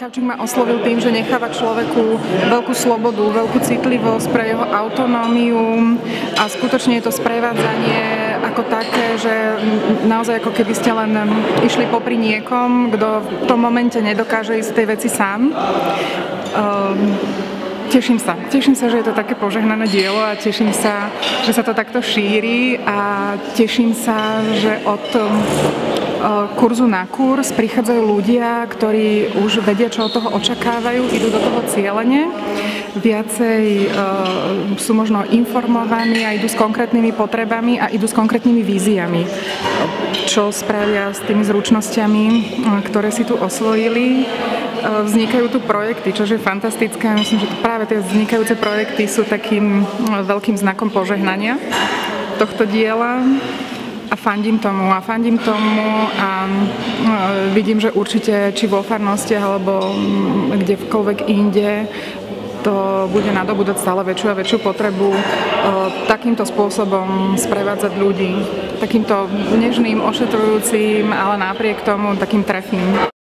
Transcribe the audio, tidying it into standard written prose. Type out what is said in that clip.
Kavčík ma oslovil tým, že necháva človeku veľkú slobodu, veľkú citlivosť pre jeho autonómiu a skutočne je to sprevádzanie ako také, že naozaj ako keby ste len išli popri niekom, kto v tom momente nedokáže ísť z tej veci sám. Teším sa, že je to také požehnané dielo a teším sa, že sa to takto šíri a teším sa, že od kurzu na kurz prichádzajú ľudia, ktorí už vedia, čo od toho očakávajú, idú do toho cieľene, viacej sú možno informovaní a idú s konkrétnymi potrebami a idú s konkrétnymi víziami, čo spravia s tými zručnosťami, ktoré si tu osvojili. Vznikajú tu projekty, čo je fantastické. Myslím, že práve tie vznikajúce projekty sú takým veľkým znakom požehnania tohto diela a fandím tomu a vidím, že určite či vo farnostiach alebo kdekoľvek inde to bude nadobúdať stále väčšiu a väčšiu potrebu takýmto spôsobom sprevádzať ľudí, takýmto nežným, ošetrujúcim, ale napriek tomu takým trefným.